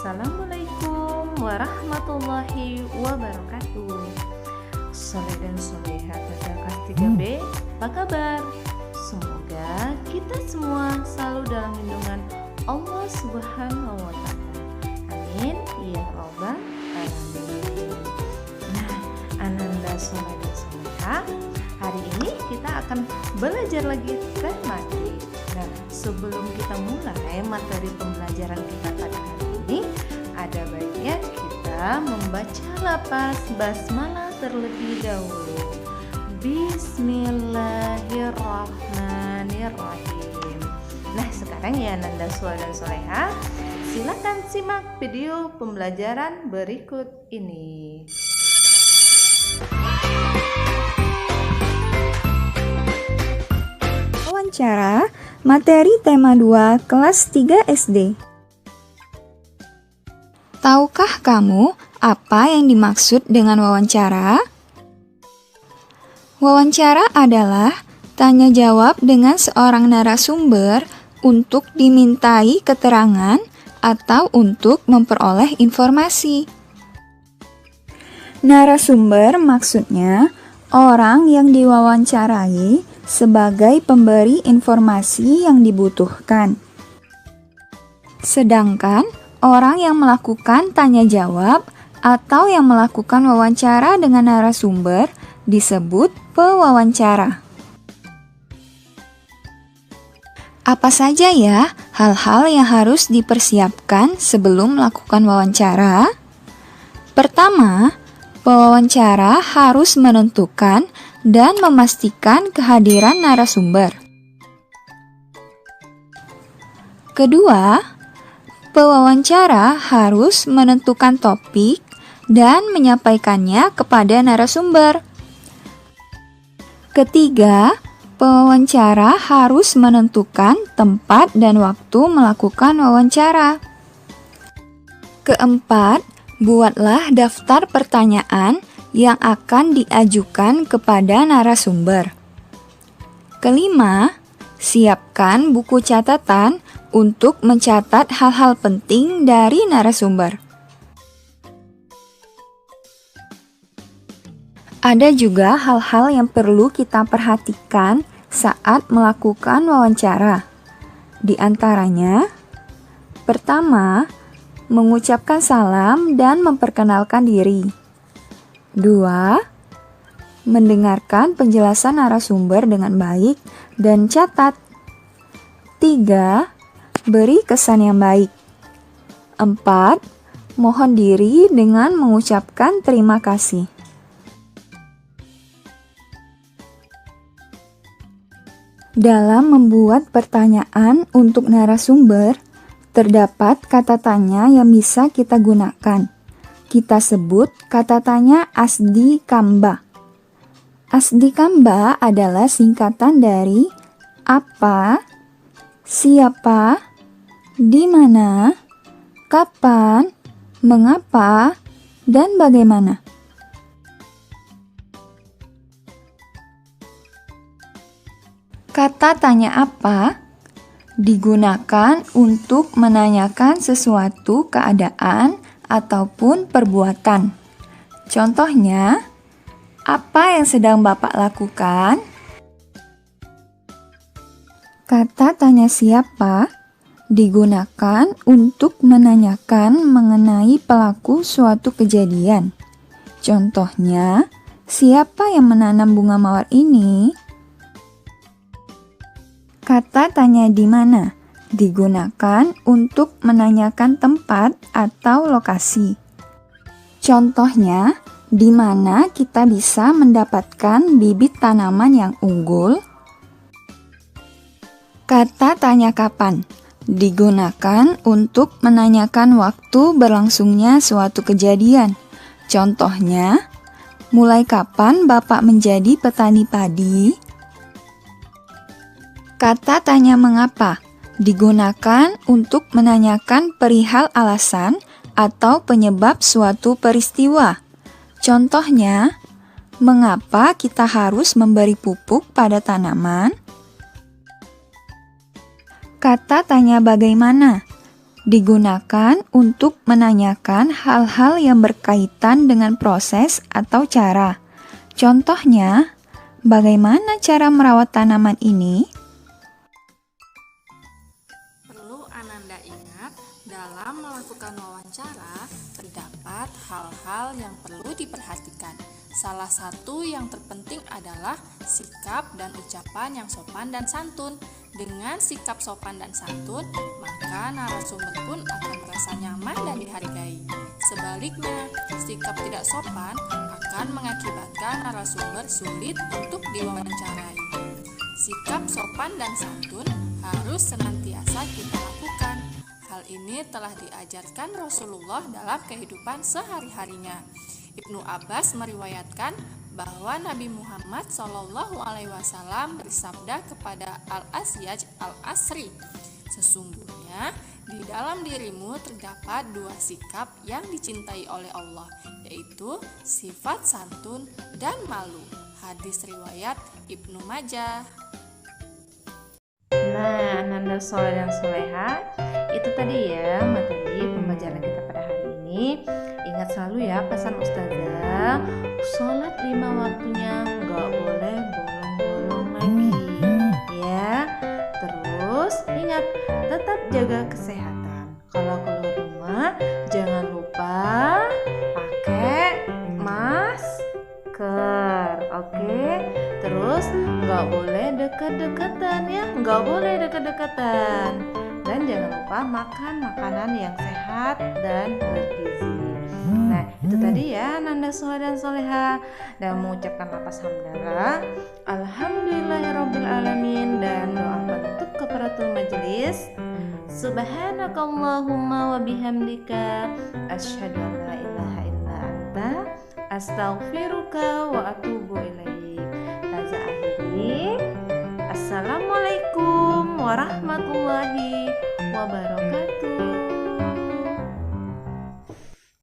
Assalamualaikum warahmatullahi wabarakatuh. Soleh dan soleha pada kelas 3B, apa kabar? Semoga kita semua selalu dalam lindungan Allah Subhanahu wa Ta'ala. Amin ya Rabbal Alamin. Nah, Ananda Soleh dan Soleha, hari ini kita akan belajar lagi tematik. Nah, sebelum kita mulai materi pembelajaran kita pada hari ini, ada baiknya kita membaca lapas basmalah terlebih dahulu. Bismillahirrahmanirrahim. Nah, sekarang ya Nanda Sua dan Soleha, silakan simak video pembelajaran berikut ini. Wawancara, materi tema 2 kelas 3 SD. Tahukah kamu apa yang dimaksud dengan wawancara? Wawancara adalah tanya jawab dengan seorang narasumber untuk dimintai keterangan atau untuk memperoleh informasi. Narasumber maksudnya orang yang diwawancarai sebagai pemberi informasi yang dibutuhkan. Sedangkan orang yang melakukan tanya jawab atau yang melakukan wawancara dengan narasumber disebut pewawancara. Apa saja ya hal-hal yang harus dipersiapkan sebelum melakukan wawancara? Pertama, pewawancara harus menentukan dan memastikan kehadiran narasumber. Kedua, pewawancara harus menentukan topik dan menyampaikannya kepada narasumber. Ketiga, pewawancara harus menentukan tempat dan waktu melakukan wawancara. Keempat, buatlah daftar pertanyaan yang akan diajukan kepada narasumber. Kelima, siapkan buku catatan untuk mencatat hal-hal penting dari narasumber. Ada juga hal-hal yang perlu kita perhatikan saat melakukan wawancara. Di antaranya, pertama, mengucapkan salam dan memperkenalkan diri. 2. Mendengarkan penjelasan narasumber dengan baik dan catat. 3. Beri kesan yang baik. 4. Mohon diri dengan mengucapkan terima kasih. Dalam membuat pertanyaan untuk narasumber, terdapat kata tanya yang bisa kita gunakan. Kita sebut kata tanya asdi kamba. Asdi kamba adalah singkatan dari apa, siapa, di mana, kapan, mengapa, dan bagaimana. Kata tanya apa digunakan untuk menanyakan sesuatu keadaan ataupun perbuatan. Contohnya, apa yang sedang Bapak lakukan? Kata tanya siapa digunakan untuk menanyakan mengenai pelaku suatu kejadian. Contohnya, siapa yang menanam bunga mawar ini? Kata tanya di mana digunakan untuk menanyakan tempat atau lokasi. Contohnya, di mana kita bisa mendapatkan bibit tanaman yang unggul? Kata tanya kapan digunakan untuk menanyakan waktu berlangsungnya suatu kejadian. Contohnya, mulai kapan Bapak menjadi petani padi? Kata tanya mengapa digunakan untuk menanyakan perihal alasan atau penyebab suatu peristiwa. Contohnya, mengapa kita harus memberi pupuk pada tanaman? Kata tanya bagaimana digunakan untuk menanyakan hal-hal yang berkaitan dengan proses atau cara. Contohnya, bagaimana cara merawat tanaman ini? Perlu Ananda ingat, dalam melakukan wawancara, terdapat hal-hal yang perlu diperhatikan. Salah satu yang terpenting adalah sikap dan ucapan yang sopan dan santun. Dengan sikap sopan dan santun, maka narasumber pun akan merasa nyaman dan dihargai. Sebaliknya, sikap tidak sopan akan mengakibatkan narasumber sulit untuk diwawancarai. Sikap sopan dan santun harus senantiasa kita lakukan. Hal ini telah diajarkan Rasulullah dalam kehidupan sehari-harinya. Ibnu Abbas meriwayatkan bahwa Nabi Muhammad SAW bersabda kepada Al-Asyaj Al-Asri, "Sesungguhnya di dalam dirimu terdapat dua sikap yang dicintai oleh Allah, yaitu sifat santun dan malu." Hadis riwayat Ibnu Majah. Nah, Ananda Soleh dan Soleha, itu tadi ya materi pembelajaran kita pada hari ini. Ingat selalu ya pesan Ustazah, sholat 5 waktunya nggak boleh bolong-bolong lagi ya. Terus ingat, tetap jaga kesehatan. Kalau keluar rumah jangan lupa pakai masker, oke? Terus nggak boleh deket-deketan ya, nggak boleh deket-deketan. Dan jangan lupa makan makanan yang sehat dan bergizi. Nah, itu tadi ya Nanda Soleh dan Soleha, dan mengucapkan lafaz hamdalah Alhamdulillahirabbil alamin, dan doa penutup kafaratul majelis. Subhanakallahumma wa bihamdika asyhadu an la ilaha illa anta astaghfiruka wa atubu ilaik. Taza akhiri. Assalamualaikum warahmatullahi wabarakatuh.